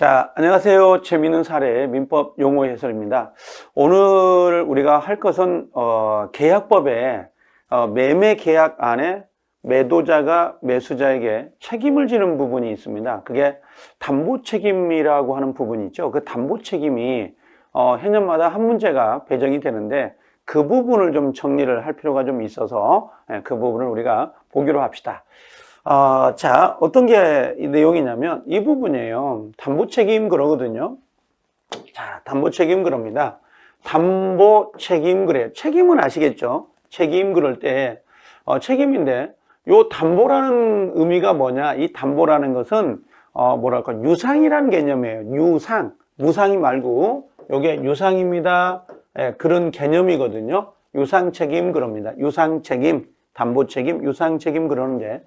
자, 안녕하세요. 재미있는 사례 민법 용어 해설입니다. 오늘 우리가 할 것은 계약법에 매매 계약 안에 매도자가 매수자에게 책임을 지는 부분이 있습니다. 그게 담보 책임이라고 하는 부분이 있죠. 그 담보 책임이 해년마다 한 문제가 배정이 되는데 그 부분을 좀 정리를 할 필요가 좀 있어서 그 부분을 우리가 보기로 합시다. 자, 어떤 게 내용이냐면 이 부분이에요. 담보 책임 그러거든요. 자, 담보 책임 그럽니다. 담보 책임 그래요. 책임은 아시겠죠? 책임 그럴 때 책임인데 요 담보라는 의미가 뭐냐? 이 담보라는 것은 뭐랄까 유상이라는 개념이에요. 유상, 무상이 말고 요게 유상입니다. 그런 개념이거든요. 유상 책임 그럽니다. 유상 책임, 담보 책임, 유상 책임 그러는 게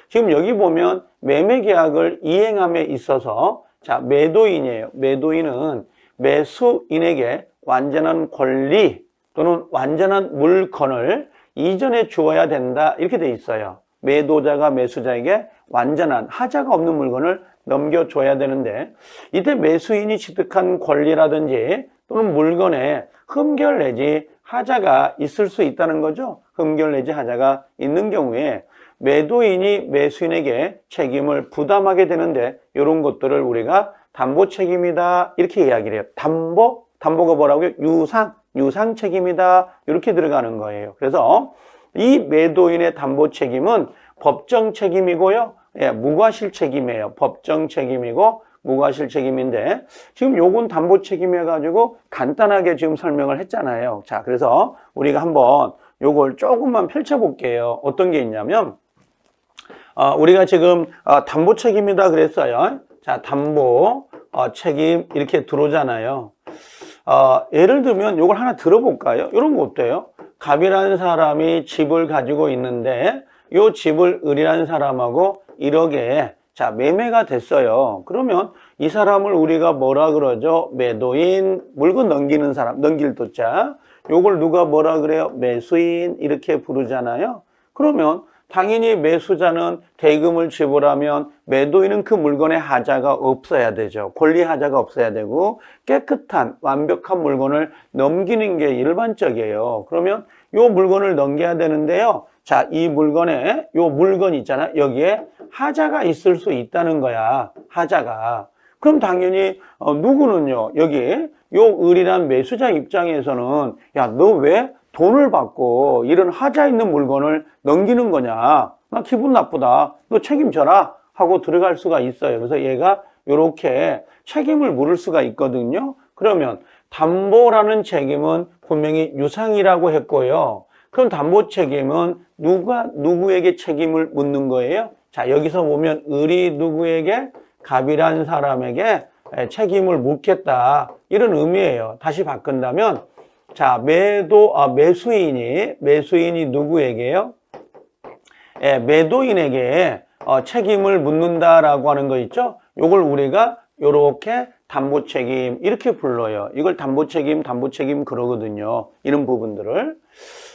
지금 여기 보면 매매 계약을 이행함에 있어서 자, 매도인이에요. 매도인은 매수인에게 완전한 권리 또는 완전한 물건을 이전해 주어야 된다. 이렇게 돼 있어요. 매도자가 매수자에게 완전한 하자가 없는 물건을 넘겨줘야 되는데 이때 매수인이 취득한 권리라든지 또는 물건에 흠결 내지 하자가 있을 수 있다는 거죠. 흠결 내지 하자가 있는 경우에 매도인이 매수인에게 책임을 부담하게 되는데 이런 것들을 우리가 담보 책임이다 이렇게 이야기를 해요. 담보가 뭐라고요? 유상 책임이다 이렇게 들어가는 거예요. 그래서 이 매도인의 담보 책임은 법정 책임이고요. 무과실 책임이에요. 법정 책임이고 무과실 책임인데 지금 요건 담보 책임해 가지고 간단하게 지금 설명을 했잖아요. 자, 그래서 우리가 한번 요걸 조금만 펼쳐 볼게요. 어떤 게 있냐면 우리가 지금 담보 책임이다 그랬어요. 자, 담보 책임 이렇게 들어오잖아요. 예를 들면 요걸 하나 들어볼까요? 이런 거 어때요? 갑이라는 사람이 집을 가지고 있는데 요 집을 을이라는 사람하고 1억에 자, 매매가 됐어요. 그러면 이 사람을 우리가 뭐라 그러죠? 매도인, 물건 넘기는 사람, 넘길 도자. 요걸 누가 뭐라 그래요? 매수인 이렇게 부르잖아요. 그러면 당연히 매수자는 대금을 지불하면 매도인은 그 물건에 하자가 없어야 되죠. 권리 하자가 없어야 되고 깨끗한 완벽한 물건을 넘기는 게 일반적이에요. 그러면 요 물건을 넘겨야 되는데요. 자, 이 물건에 요 물건 있잖아. 여기에 하자가 있을 수 있다는 거야. 하자가. 그럼 당연히 누구는요. 여기 요 을이란 매수자 입장에서는 야, 너 왜 돈을 받고 이런 하자 있는 물건을 넘기는 거냐? 나 기분 나쁘다. 너 책임져라 하고 들어갈 수가 있어요. 그래서 얘가 이렇게 책임을 물을 수가 있거든요. 그러면 담보라는 책임은 분명히 유상이라고 했고요. 그럼 담보 책임은 누구에게 책임을 묻는 거예요? 자, 여기서 보면 을이 누구에게? 갑이라는 사람에게 책임을 묻겠다. 이런 의미예요. 다시 바꾼다면 자, 매수인이 누구에게요? 매도인에게 책임을 묻는다라고 하는 거 있죠? 요걸 우리가 요렇게 담보 책임 이렇게 불러요. 이걸 담보 책임 그러거든요. 이런 부분들을.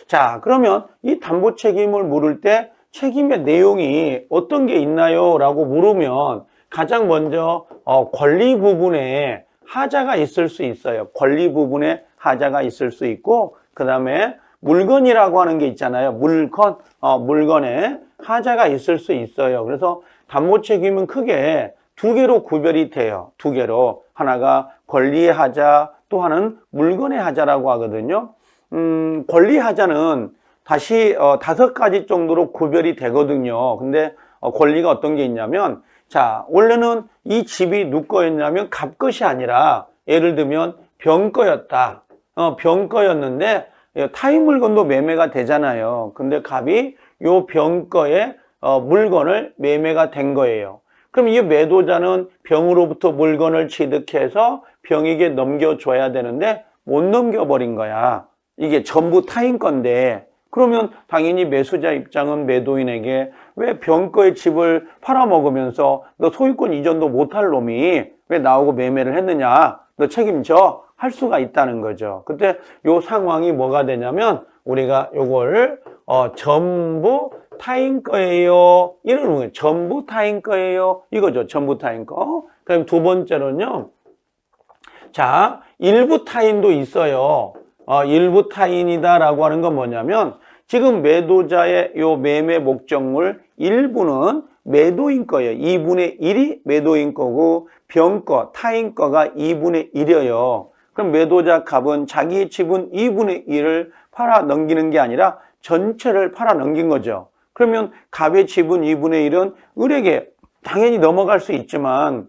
자, 그러면 이 담보 책임을 물을 때 책임의 내용이 어떤 게 있나요? 라고 물으면 가장 먼저 권리 부분에 하자가 있을 수 있어요. 권리 부분에 하자가 있을 수 있고 그 다음에 물건이라고 하는 게 있잖아요. 물건에 하자가 있을 수 있어요. 그래서 담보 책임은 크게 두 개로 구별이 돼요. 두 개로. 하나가 권리의 하자, 또 하나는 물건의 하자라고 하거든요. 권리 하자는 다시 5가지 정도로 구별이 되거든요. 근데 권리가 어떤 게 있냐면 자, 원래는 이 집이 누구 거였냐면 갑 것이 아니라 예를 들면 병 거였다. 병 거였는데 타인 물건도 매매가 되잖아요. 근데 갑이 요 병 거의 물건을 매매가 된 거예요. 그럼 이 매도자는 병으로부터 물건을 취득해서 병에게 넘겨줘야 되는데 못 넘겨버린 거야. 이게 전부 타인 건데 그러면 당연히 매수자 입장은 매도인에게 왜 병거의 집을 팔아먹으면서 너 소유권 이전도 못할 놈이 왜 나오고 매매를 했느냐? 너 책임져? 할 수가 있다는 거죠. 그때 요 상황이 뭐가 되냐면 우리가 요걸 전부 타인 거예요. 이러는 거예요. 전부 타인 거예요. 이거죠. 전부 타인 거. 그럼 두 번째로는요. 자, 일부 타인도 있어요. 일부 타인이다라고 하는 건 뭐냐면 지금 매도자의 요 매매 목적물 일부는 매도인 거예요. 2분의 1이 매도인 거고 병거, 타인 거가 2분의 1이에요. 그럼 매도자 값은 자기의 지분 2분의 1을 팔아 넘기는 게 아니라 전체를 팔아 넘긴 거죠. 그러면 값의 지분 2분의 1은 을에게 당연히 넘어갈 수 있지만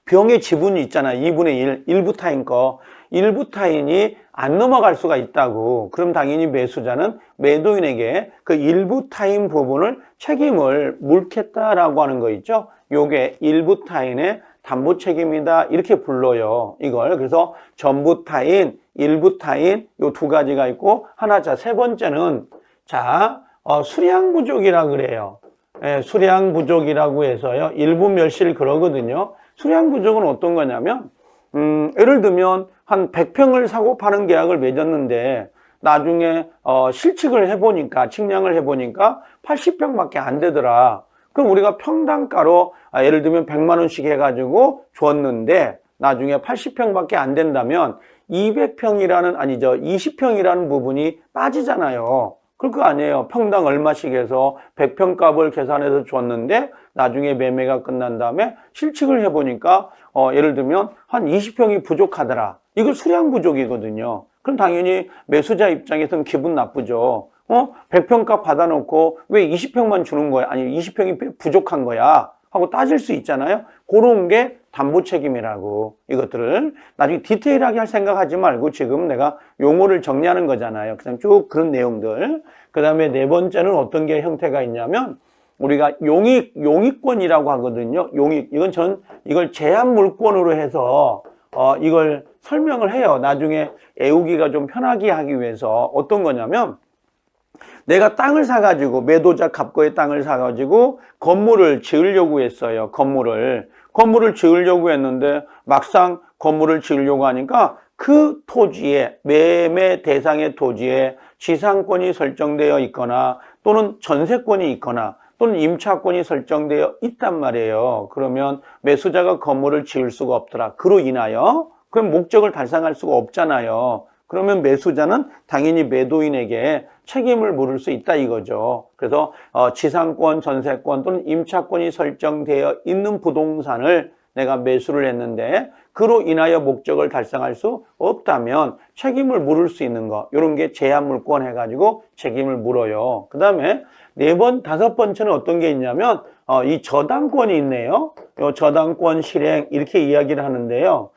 병의 지분이 있잖아요. 2분의 1, 일부 타인 거. 일부 타인이 안 넘어갈 수가 있다고. 그럼 당연히 매수자는 매도인에게 그 일부 타인 부분을 책임을 물겠다라고 하는 거 있죠. 요게 일부 타인의 담보 책임이다. 이렇게 불러요. 이걸. 그래서 전부 타인, 일부 타인 요 두 가지가 있고 하나. 자, 세 번째는 자, 수량 부족이라 그래요. 예, 수량 부족이라고 해서요. 일부 멸실 그러거든요. 수량 부족은 어떤 거냐면 예를 들면 한 100평을 사고 파는 계약을 맺었는데 나중에 실측을 해보니까 측량을 해보니까 80평밖에 안 되더라. 그럼 우리가 평당가로 예를 들면 100만 원씩 해가지고 줬는데 나중에 80평밖에 안 된다면 200평이라는 아니죠 20평이라는 부분이 빠지잖아요. 그럴 거 아니에요. 평당 얼마씩 해서 100평 값을 계산해서 줬는데 나중에 매매가 끝난 다음에 실측을 해보니까 예를 들면 한 20평이 부족하더라. 이걸 수량 부족이거든요. 그럼 당연히 매수자 입장에서는 기분 나쁘죠. 100평 값 받아놓고 왜 20평만 주는 거야? 아니 20평이 부족한 거야 하고 따질 수 있잖아요. 그런 게 담보 책임이라고. 이것들을 나중에 디테일하게 할 생각하지 말고 지금 내가 용어를 정리하는 거잖아요. 그냥 쭉 그런 내용들. 그 다음에 네 번째는 어떤 게 형태가 있냐면 우리가 용익권이라고 하거든요. 이걸 제한 물권으로 해서 이걸 설명을 해요. 나중에 애우기가 좀 편하게 하기 위해서 어떤 거냐면 내가 땅을 사가지고 매도자 갑거의 땅을 사가지고 건물을 지으려고 했어요. 건물을 지으려고 했는데 막상 건물을 지으려고 하니까 그 토지에 매매 대상의 토지에 지상권이 설정되어 있거나 또는 전세권이 있거나 또는 임차권이 설정되어 있단 말이에요. 그러면 매수자가 건물을 지을 수가 없더라. 그로 인하여 그럼 목적을 달성할 수가 없잖아요. 그러면 매수자는 당연히 매도인에게 책임을 물을 수 있다 이거죠. 그래서 지상권, 전세권 또는 임차권이 설정되어 있는 부동산을 내가 매수를 했는데 그로 인하여 목적을 달성할 수 없다면 책임을 물을 수 있는 거 이런 게 제한물권 해가지고 책임을 물어요. 그 다음에 다섯 번째는 어떤 게 있냐면 이 저당권이 있네요. 이 저당권 실행 이렇게 이야기를 하는데요.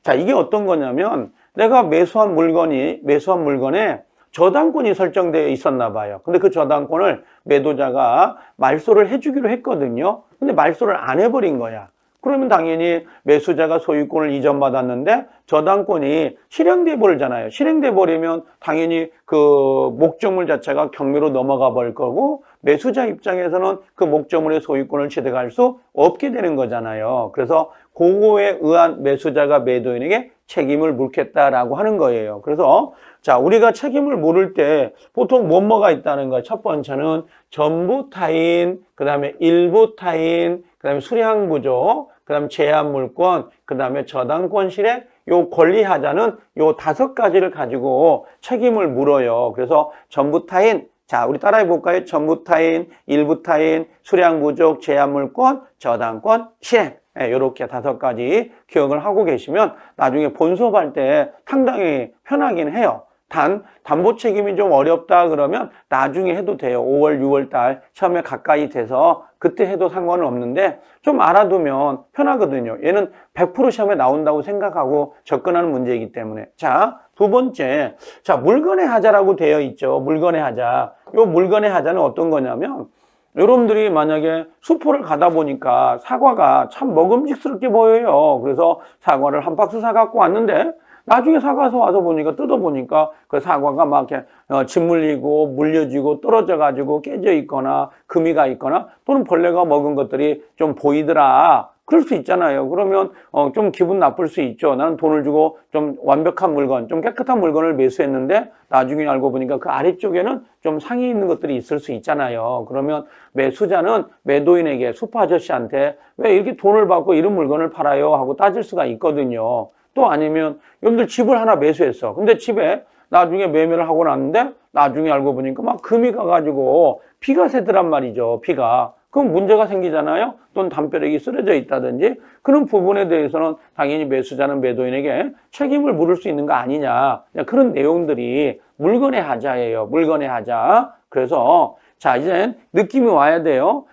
자, 이게 어떤 거냐면 내가 매수한 물건에 저당권이 설정되어 있었나 봐요. 근데 그 저당권을 매도자가 말소를 해주기로 했거든요. 근데 말소를 안 해버린 거야. 그러면 당연히 매수자가 소유권을 이전받았는데 저당권이 실행돼 버리잖아요. 실행돼 버리면 당연히 그 목적물 자체가 경매로 넘어가 버릴 거고 매수자 입장에서는 그 목적물의 소유권을 취득할 수 없게 되는 거잖아요. 그래서 그거에 의한 매수자가 매도인에게 책임을 묻겠다라고 하는 거예요. 그래서 자, 우리가 책임을 물을 때 보통 뭐가 있다는 거예요. 첫 번째는 전부 타인, 그 다음에 일부 타인, 그 다음에 수량 부족, 그 다음에 제한물권, 그 다음에 저당권 실행, 요 권리하자는 요 5가지를 가지고 책임을 물어요. 그래서 전부 타인, 자, 우리 따라해 볼까요? 전부 타인, 일부 타인, 수량 부족, 제한물권, 저당권 실행. 이렇게 5가지 기억을 하고 계시면 나중에 본수업할 때 상당히 편하긴 해요. 단 담보 책임이 좀 어렵다 그러면 나중에 해도 돼요. 5월, 6월 달 시험에 가까이 돼서 그때 해도 상관은 없는데 좀 알아두면 편하거든요. 얘는 100% 시험에 나온다고 생각하고 접근하는 문제이기 때문에. 자, 두 번째. 자, 물건의 하자라고 되어 있죠. 물건의 하자. 요 물건의 하자는 어떤 거냐면 여러분들이 만약에 수포를 가다 보니까 사과가 참 먹음직스럽게 보여요. 그래서 사과를 한 박스 사갖고 왔는데 나중에 사과서 와서 보니까 뜯어보니까 그 사과가 막 이렇게 짓물리고 물려지고 떨어져 가지고 깨져 있거나 금이가 있거나 또는 벌레가 먹은 것들이 좀 보이더라. 그럴 수 있잖아요. 그러면 좀 기분 나쁠 수 있죠. 나는 돈을 주고 좀 완벽한 물건, 좀 깨끗한 물건을 매수했는데 나중에 알고 보니까 그 아래쪽에는 좀 상해 있는 것들이 있을 수 있잖아요. 그러면 매수자는 매도인에게 수퍼 아저씨한테 왜 이렇게 돈을 받고 이런 물건을 팔아요? 하고 따질 수가 있거든요. 또 아니면 여러분들 집을 하나 매수했어. 근데 집에 나중에 매매를 하고 났는데 나중에 알고 보니까 막 금이 가가지고 피가 새더란 말이죠. 피가. 그럼 문제가 생기잖아요. 또는 담벼락이 쓰러져 있다든지 그런 부분에 대해서는 당연히 매수자는 매도인에게 책임을 물을 수 있는 거 아니냐. 그런 내용들이 물건의 하자예요. 물건의 하자. 그래서 자 이제 느낌이 와야 돼요.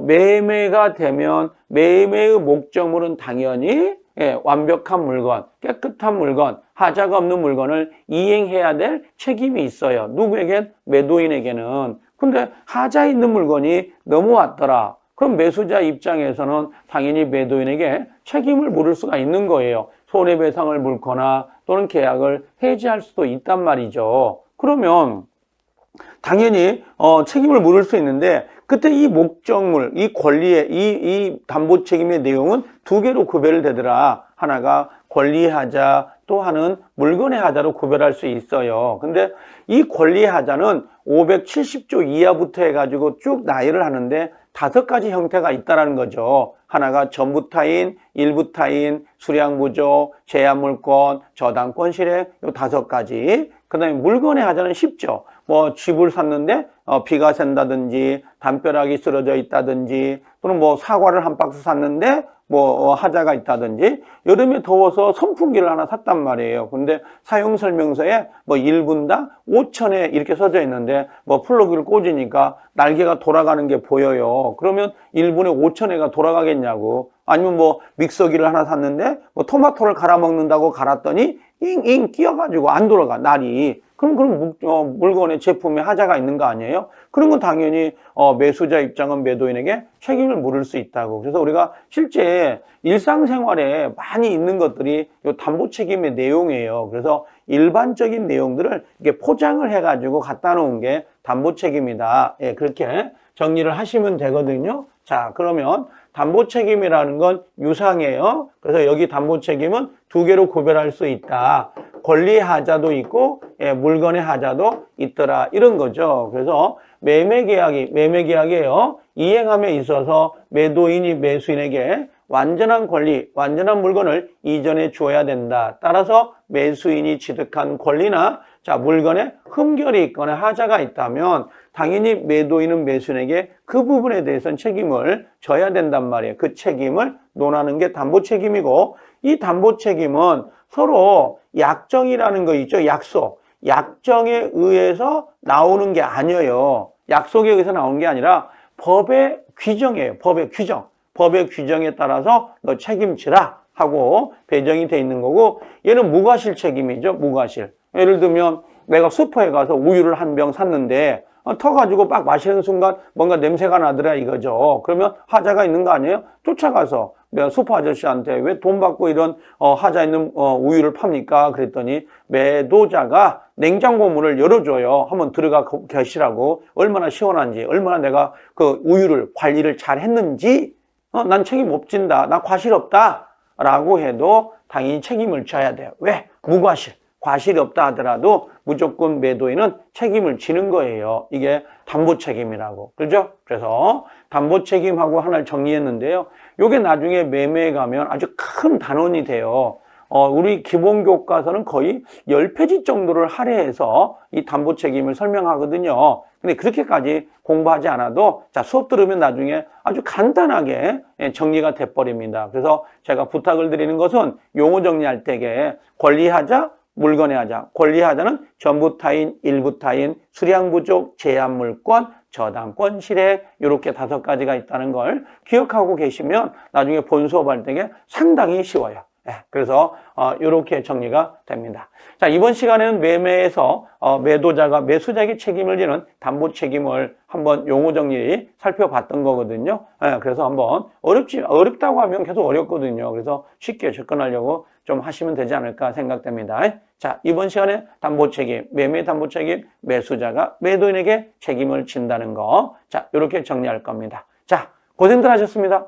매매가 되면 매매의 목적물은 당연히 완벽한 물건, 깨끗한 물건, 하자가 없는 물건을 이행해야 될 책임이 있어요. 누구에겐? 매도인에게는. 근데 하자 있는 물건이 넘어왔더라. 그럼 매수자 입장에서는 당연히 매도인에게 책임을 물을 수가 있는 거예요. 손해배상을 물거나 또는 계약을 해지할 수도 있단 말이죠. 그러면 당연히 책임을 물을 수 있는데 그때 이 목적물, 이 권리의 이 담보 책임의 내용은 두 개로 구별이 되더라. 하나가 권리의 하자, 또 하나는 물건의 하자로 구별할 수 있어요. 근데 이 권리의 하자는 570조 이하부터 해가지고 쭉 나열을 하는데 5가지 형태가 있다는 거죠. 하나가 전부타인, 일부타인, 수량부족, 제한물권, 저당권 실행, 이 5가지. 그 다음에 물건의 하자는 쉽죠. 뭐 집을 샀는데 비가 샌다든지 담벼락이 쓰러져 있다든지 또는 뭐 사과를 한 박스 샀는데 뭐 하자가 있다든지 여름에 더워서 선풍기를 하나 샀단 말이에요. 근데 사용 설명서에 뭐 1분당 5천에 이렇게 써져 있는데 뭐 플러그를 꽂으니까 날개가 돌아가는 게 보여요. 그러면 1분에 5천회가 돌아가겠냐고. 아니면 뭐 믹서기를 하나 샀는데 뭐 토마토를 갈아 먹는다고 갈았더니 잉잉 끼어가지고 안 돌아가 날이. 그럼 물건의 제품에 하자가 있는 거 아니에요? 그런 건 당연히 매수자 입장은 매도인에게 책임을 물을 수 있다고. 그래서 우리가 실제 일상생활에 많이 있는 것들이 이 담보 책임의 내용이에요. 그래서 일반적인 내용들을 이렇게 포장을 해가지고 갖다 놓은 게 담보 책임이다. 예, 그렇게 정리를 하시면 되거든요. 자, 그러면 담보 책임이라는 건 유상이에요. 그래서 여기 담보 책임은 두 개로 구별할 수 있다. 권리의 하자도 있고 물건의 하자도 있더라. 이런 거죠. 그래서 매매계약이에요. 이행함에 있어서 매도인이 매수인에게 완전한 권리, 완전한 물건을 이전해 줘야 된다. 따라서 매수인이 취득한 권리나 물건에 흠결이 있거나 하자가 있다면 당연히 매도인은 매수인에게 그 부분에 대해서는 책임을 져야 된단 말이에요. 그 책임을 논하는 게 담보 책임이고 이 담보 책임은 서로 약정이라는 거 있죠. 약정에 의해서 나오는 게 아니에요. 약속에 의해서 나오는 게 아니라 법의 규정이에요. 법의 규정에 따라서 너 책임지라 하고 배정이 돼 있는 거고 얘는 무과실 책임이죠. 무과실. 예를 들면 내가 슈퍼에 가서 우유를 한 병 샀는데 터가지고 막 마시는 순간 뭔가 냄새가 나더라 이거죠. 그러면 하자가 있는 거 아니에요? 쫓아가서 내가 슈퍼 아저씨한테 왜 돈 받고 이런 하자 있는 우유를 팝니까? 그랬더니 매도자가 냉장고 문을 열어줘요. 한번 들어가 계시라고. 얼마나 시원한지, 얼마나 내가 그 우유를 관리를 잘 했는지 난 책임 없진다. 나 과실 없다. 라고 해도 당연히 책임을 져야 돼요. 왜? 무과실. 과실이 없다 하더라도 무조건 매도인은 책임을 지는 거예요. 이게 담보 책임이라고. 그렇죠? 그래서 담보 책임하고 하나를 정리했는데요. 이게 나중에 매매에 가면 아주 큰 단원이 돼요. 우리 기본 교과서는 거의 10페이지 정도를 할애해서 이 담보 책임을 설명하거든요. 근데 그렇게까지 공부하지 않아도 수업 들으면 나중에 아주 간단하게 정리가 돼버립니다. 그래서 제가 부탁을 드리는 것은 용어 정리할 때에 권리하자, 물건의 하자. 권리하자는 전부타인, 일부타인, 수량부족, 제한물권, 저당권, 실행 이렇게 5가지가 있다는 걸 기억하고 계시면 나중에 본 수업할 때에 상당히 쉬워요. 그래서 이렇게 정리가 됩니다. 자, 이번 시간에는 매매에서 매도자가 매수자에게 책임을 지는 담보 책임을 한번 용어 정리 살펴봤던 거거든요. 그래서 한번 어렵다고 하면 계속 어렵거든요. 그래서 쉽게 접근하려고 좀 하시면 되지 않을까 생각됩니다. 자, 이번 시간에 담보 책임, 매매 담보 책임, 매수자가 매도인에게 책임을 진다는 거. 자, 이렇게 정리할 겁니다. 자, 고생들 하셨습니다.